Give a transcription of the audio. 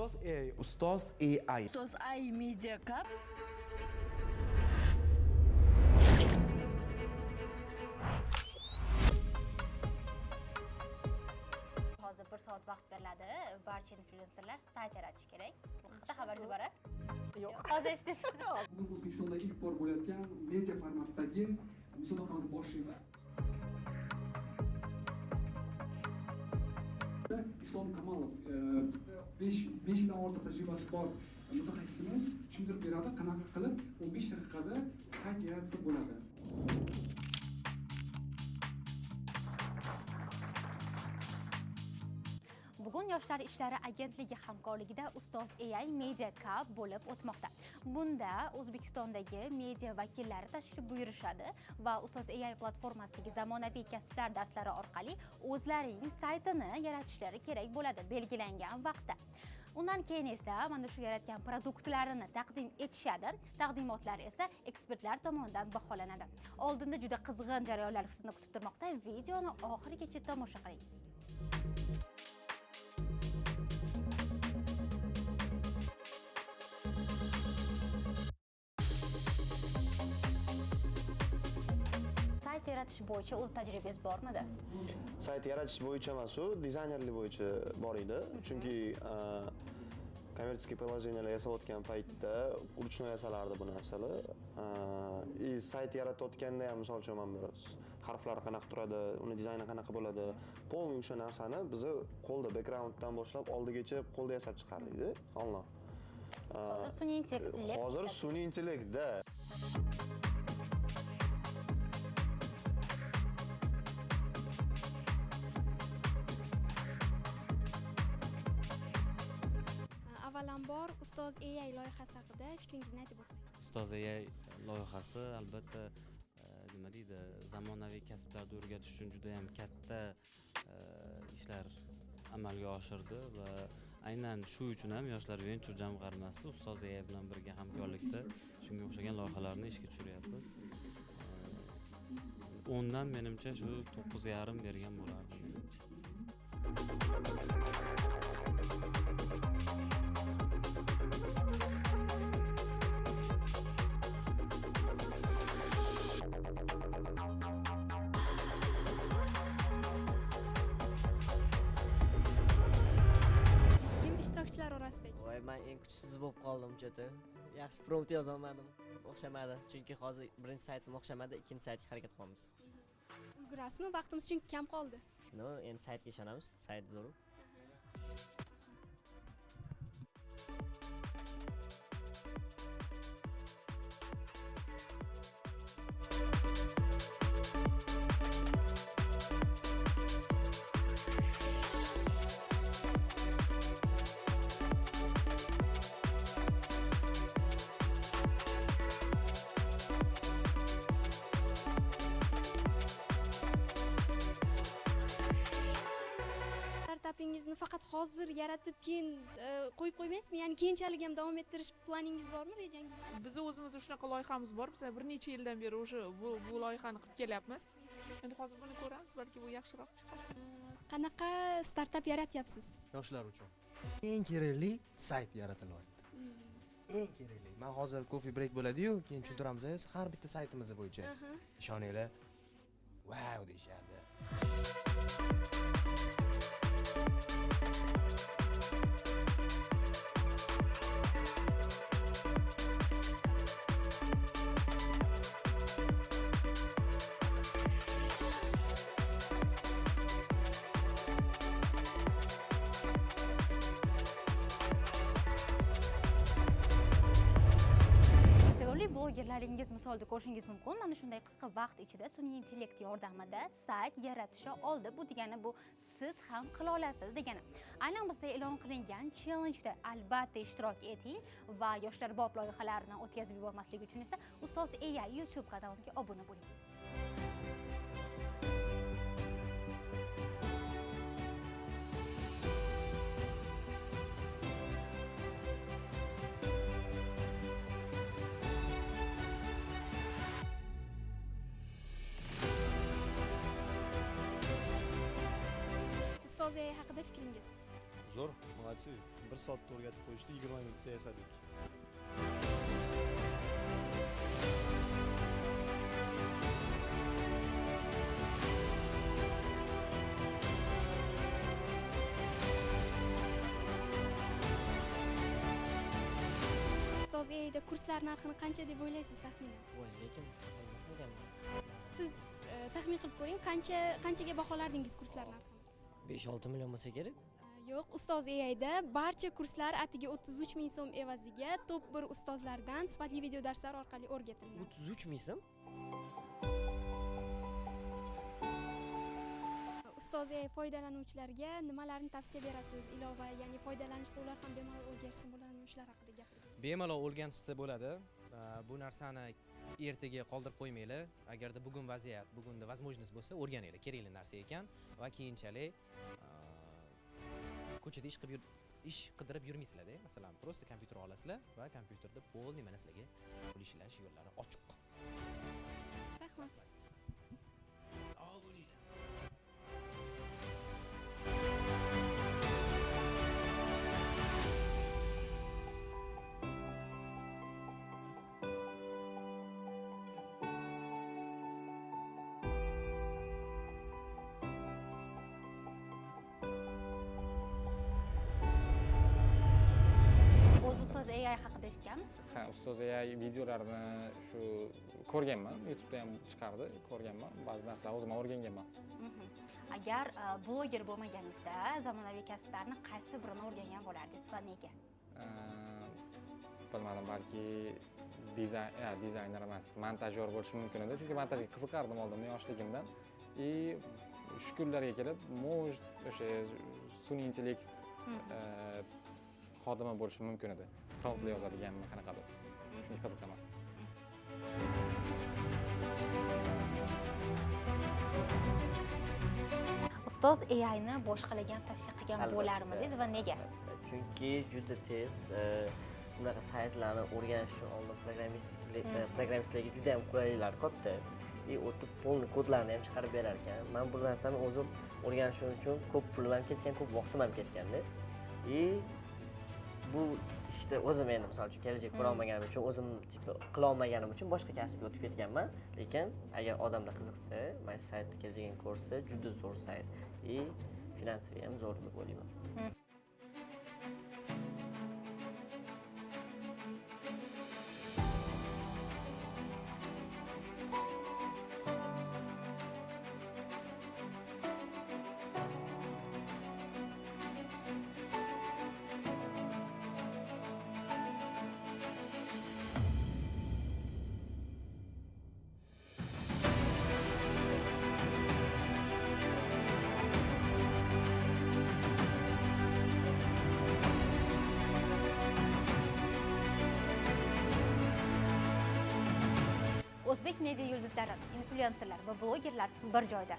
Ustoz AI. Ustoz AI Media Cup. Hozir 1 soat vaqt beriladi. Barcha influencerlar sayt yaratish kerak. Bu haqida xabaringiz bor-a? Yo'q. Hozir eshitdingiz. Bugun O'zbekistonda ilk bor bo'layotgan media formatdagi musobaqamizni boshlaymiz. Islom Kamolov bizda 5 yildan ortiq tajribasi bor mutaxassisimiz tushuntirib beradi, qanaqa qilib 15 daqiqada sayt yaratsa bo'ladi. Bugun Yoshlar ishlari agentligi hamkorligida Ustoz AI Media Cup bo'lib o'tmoqda. Bunda O'zbekistondagi media vakillari tashrif buyurishadi va Ustoz AI platformasidagi zamonaviy kasblar darslari orqali o'zlarining saytini yaratishlari kerak bo'ladi belgilangan vaqtda. Undan keyin esa mana shu yaratgan produktlarini taqdim etishadi. Taqdimotlar esa ekspertlar tomonidan baholanadi. Oldinda juda qizg'in jarayonlar sizni kutib turmoqda. Videoni oxirigacha tomosha qiling. Sayt yaratish bo'yicha o'z tajribingiz bormidi? Sayt yaratish bo'yicha emas, u dizaynerlik bo'yicha bor edi. Chunki kommersiya приложениялар yasayotgan paytda ruchnoy yasalardi bu narsalar. Sayt yaratayotganda ham misol uchun mana harflar qanaqa turadi, uni dizayni qanaqa bo'ladi, polniy o'sha narsani biz qo'lda backgrounddan boshlab oldigacha qo'lda yasab chiqardik-da, onlayn. Hozir sun'iy intellekt. Hozir sun'iy intellektda Avvalambor Ustoz AI loyihasi haqida fikringizni aytib o'tsangiz. Ustoz AI loyihasi albatta nima deydi, zamonaviy kasblarni o'rgatish uchun juda ham katta ishlar amalga oshirdi va aynan shu uchun ham Yoshlar Venture jamg'armasi Ustoz AI bilan birga hamkorlikda shunga o'xshagan loyihalarni ishga tushiryapmiz. 10 dan menimcha shu 9.5 bergan bo'lardi menimcha. Ishtirokchilar orasidagi. Voy, men eng kuchsiz bo'lib qoldim chota. Yaxshi prompt yozolmadim. O'xshamadi. Chunki hozir birinchi saytim o'xshamadi, ikkinchi saytga harakat qilamiz. Ulgurasizmi? Vaqtimiz chunki kam qoldi. No, endi saytga ishonamiz. Sayt zo'r. Startapingizni faqat hozir yaratib keyin qo'yib qo'ymaysizmi? Ya'ni keyinchalik ham davom ettirish planingiz bormi, rejangiz? Biz o'zimiz shunaqa loyihamiz bor. Biz bir necha yildan beri o'sha bu loyihani qilib kelyapmiz. Endi hozir buni ko'ramiz, balki bu yaxshiroq chiqar. Qanaqa startap yaratyapsiz? Yoshlar uchun eng kerakli sayt yaratilyapti. Eng kerakli. Men hozir coffee break bo'ladi-yu, keyin tushuntiramiz har bitta saytimiz bo'yicha. Ishoninglar, wow deyishardi. Blogerlaringiz misolida ko'rishingiz mumkin. Mana shunday qisqa vaqt ichida sun'iy intellekt yordamida sayt yaratisha oldi. Bu degani bu siz ham qila olasiz degani. Aynan bizda e'lon qilingan challenge-da albatta ishtirok eting va yoshlar bob loyihalarini o'tkazib yubormaslik uchun esa Ustoz AI YouTube kanaliga obuna bo'ling. Ustoz AI haqida fikringiz? zo'r, молодцы. 1 soatda o'rgatib qo'yishdi, 20 minutda yasadik. Ustoz AIda kurslar narxini qancha deb o'ylaysiz taxminan? voy lekin bo'lmasa ekanman. Siz taxmin qilib ko'ring, qanchaga baholardingiz kurslar narxini? 5-6 million bo'lsa kerak. Yo'q, Ustoz AIda barcha kurslar atiga 33 ming so'm evaziga top 1 ustozlardan sifatli video darslar orqali o'rgatiladi. 33 ming so'm? Ustoz AI foydalanuvchilarga nimalarni tavsiya berasiz? Ilova, ya'ni foydalanishsa ular ham bemalol o'rgansin bo'ladi, shular haqida gapiring. Bemalol o'rganishsa bo'ladi. Bu narsani ertaga qoldirib qo'ymanglar. Agarda bugun vaziyat, bugunda возможность bo'lsa, o'rganinglar. Kerakli narsa ekan va keyinchalik ko'chada ish qidirib yurmaysizlar-da. Masalan, просто kompyuter olasizlar va kompyuterda polniy mana sizlarga pul ishlash yo'llari ochiq. Rahmat. O'zi ustoz AI haqida eshitganmisiz? Ha, ustoz AI videolarini shu ko'rganman, YouTube'da ham chiqardi, ko'rganman. Ba'zi narsalarni o'zim ham o'rganganman. Agar bloger bo'lmaganingizda zamonaviy kasblarni qaysi birini o'rgangan bo'lardingiz va nega? Bilmadim, balki dizayner emas, montajyor bo'lishim mumkin edi. Chunki montajga qiziqardim oldindan yoshligimdan. Shu kunlarga kelib, o'sha sun'iy intellekt xodimi bo'lishim mumkin edi. Promptlar yozadiganman, qanaqadir. Shunga qiziqaman. Ustoz AI ni boshqalarga ham tavsiya qilgan bo'larmidingiz va nega? Chunki juda tez bunaqa saytlarni o'rganish uchun oldin programmistlarga juda ham qulayliklari katta. O'tib polni kodlarni ham chiqarib berar ekan. Men bu narsani o'zim o'rganishim uchun ko'p pulim ham ketgan, ko'p vaqtim ham ketganda. Bu ishda o'zim endi misol uchun kelajak ko'ra olmaganim uchun, o'zim qila olmaganim uchun boshqa kasbga o'tib ketganman. Lekin agar odamlar qiziqsa, mana shu saytni kelajagini ko'rsa, juda zo'r sayt. Finansiy ham zo'r deb o'ylayman. O'zbek media yulduzlari, influenserlar va blogerlar bir joyda.